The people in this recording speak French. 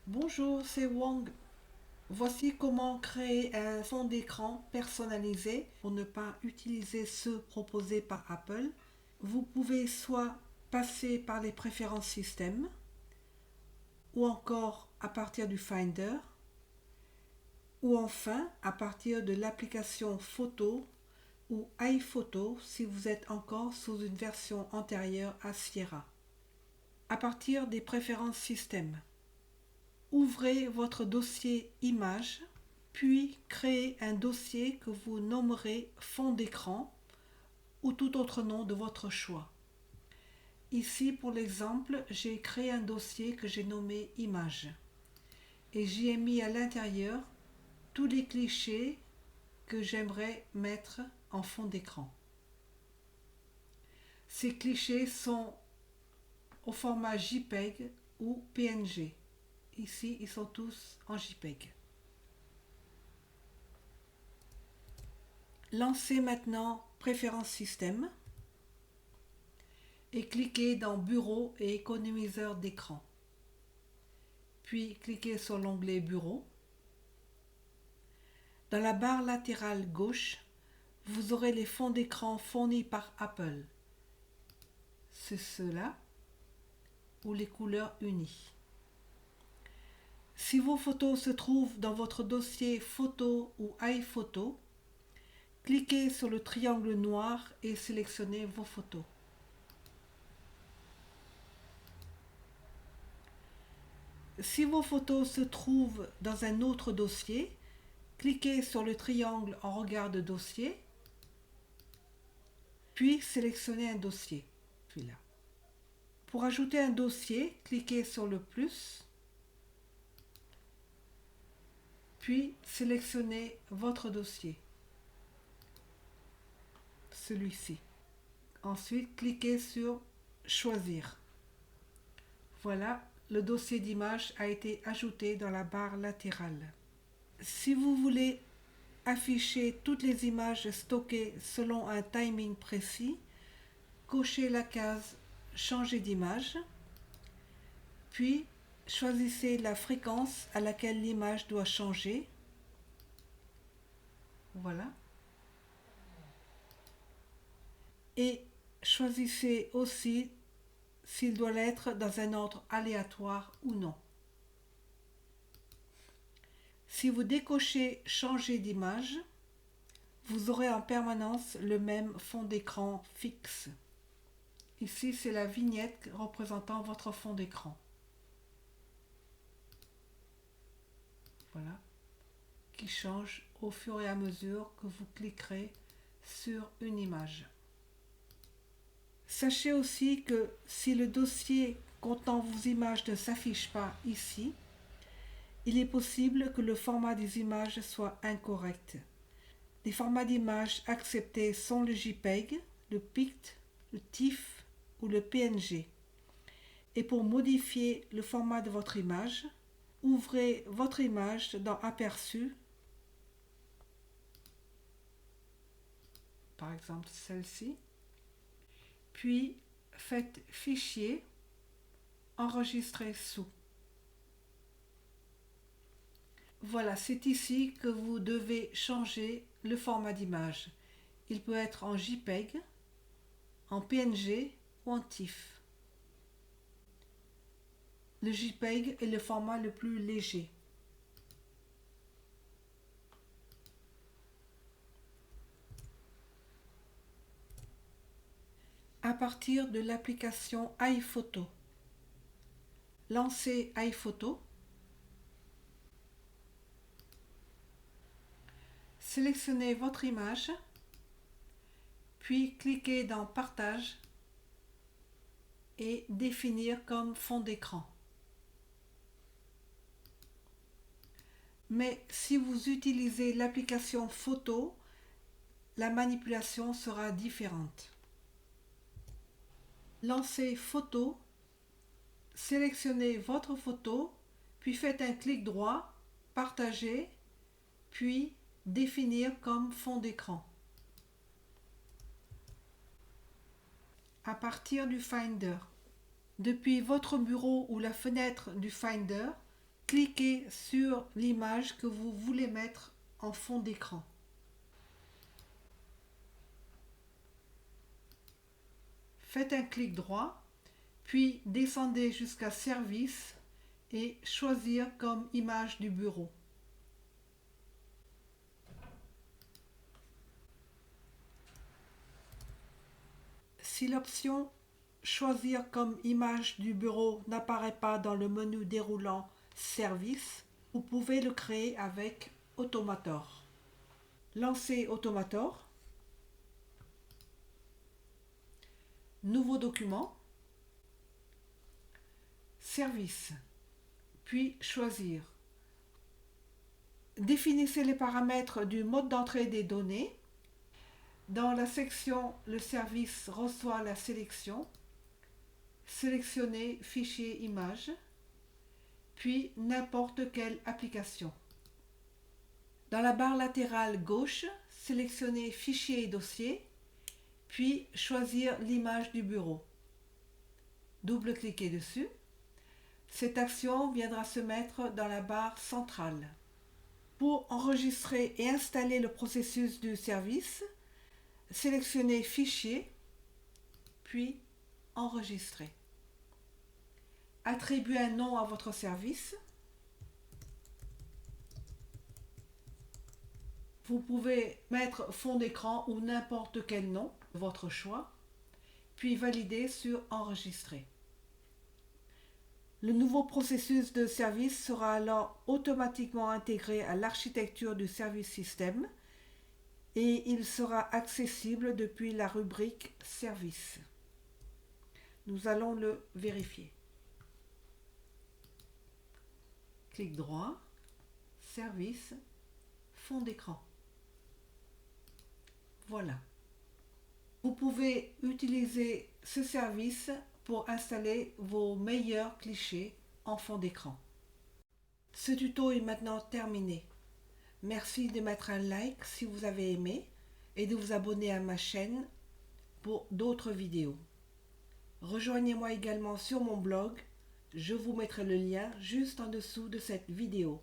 Bonjour, c'est Wang. Voici comment créer un fond d'écran personnalisé pour ne pas utiliser ceux proposés par Apple. Vous pouvez soit passer par les préférences système ou encore à partir du Finder ou enfin à partir de l'application photo ou iPhoto si vous êtes encore sous une version antérieure à Sierra. À partir des préférences système, ouvrez votre dossier Images, puis créez un dossier que vous nommerez fond d'écran ou tout autre nom de votre choix. Ici, pour l'exemple, j'ai créé un dossier que j'ai nommé Images et j'y ai mis à l'intérieur tous les clichés que j'aimerais mettre en fond d'écran. Ces clichés sont au format JPEG ou PNG. Ici, ils sont tous en JPEG. Lancez maintenant Préférences système et cliquez dans Bureau et économiseur d'écran. Puis cliquez sur l'onglet Bureau. Dans la barre latérale gauche, vous aurez les fonds d'écran fournis par Apple. C'est ceux-là ou les couleurs unies. Si vos photos se trouvent dans votre dossier Photo ou iPhoto, cliquez sur le triangle noir et sélectionnez vos photos. Si vos photos se trouvent dans un autre dossier, cliquez sur le triangle en regard de dossier, puis sélectionnez un dossier. Celui-là. Pour ajouter un dossier, cliquez sur le plus, puis sélectionnez votre dossier, celui-ci. Ensuite, cliquez sur Choisir. Voilà, le dossier d'image a été ajouté dans la barre latérale. Si vous voulez afficher toutes les images stockées selon un timing précis, cochez la case Changer d'image, puis choisissez la fréquence à laquelle l'image doit changer. Voilà. Et choisissez aussi s'il doit l'être dans un ordre aléatoire ou non. Si vous décochez Changer d'image, vous aurez en permanence le même fond d'écran fixe. Ici, c'est la vignette représentant votre fond d'écran. Voilà, qui change au fur et à mesure que vous cliquerez sur une image. Sachez aussi que si le dossier contenant vos images ne s'affiche pas ici, il est possible que le format des images soit incorrect. Les formats d'images acceptés sont le JPEG, le PICT, le TIFF ou le PNG. Et pour modifier le format de votre image, ouvrez votre image dans Aperçu, par exemple celle-ci, puis faites Fichier, Enregistrer sous. Voilà, c'est ici que vous devez changer le format d'image. Il peut être en JPEG, en PNG ou en TIFF. Le JPEG est le format le plus léger. À partir de l'application iPhoto, lancez iPhoto, sélectionnez votre image, puis cliquez dans Partage et Définir comme fond d'écran. Mais si vous utilisez l'application Photo, la manipulation sera différente. Lancez Photo, sélectionnez votre photo, puis faites un clic droit, Partager, puis Définir comme fond d'écran. À partir du Finder, Depuis votre bureau ou la fenêtre du Finder, cliquez sur l'image que vous voulez mettre en fond d'écran. Faites un clic droit, puis descendez jusqu'à Service et choisir comme image du bureau. Si l'option Choisir comme image du bureau n'apparaît pas dans le menu déroulant Service, vous pouvez le créer avec Automator. Lancez Automator. Nouveau document. Service. Puis choisir. Définissez les paramètres du mode d'entrée des données. Dans la section Le service reçoit la sélection, sélectionnez Fichier image, puis n'importe quelle application. Dans la barre latérale gauche, sélectionnez Fichier et dossier, puis choisir l'image du bureau. Double-cliquez dessus. Cette action viendra se mettre dans la barre centrale. Pour enregistrer et installer le processus du service, sélectionnez Fichier, puis Enregistrer. Attribuez un nom à votre service. Vous pouvez mettre fond d'écran ou n'importe quel nom, votre choix, puis valider sur Enregistrer. Le nouveau processus de service sera alors automatiquement intégré à l'architecture du service système et il sera accessible depuis la rubrique Service. Nous allons le vérifier. Clic droit, Service, fond d'écran. Voilà. Vous pouvez utiliser ce service pour installer vos meilleurs clichés en fond d'écran. Ce tuto est maintenant terminé. Merci de mettre un like si vous avez aimé et de vous abonner à ma chaîne pour d'autres vidéos. Rejoignez-moi également sur mon blog, je vous mettrai le lien juste en dessous de cette vidéo.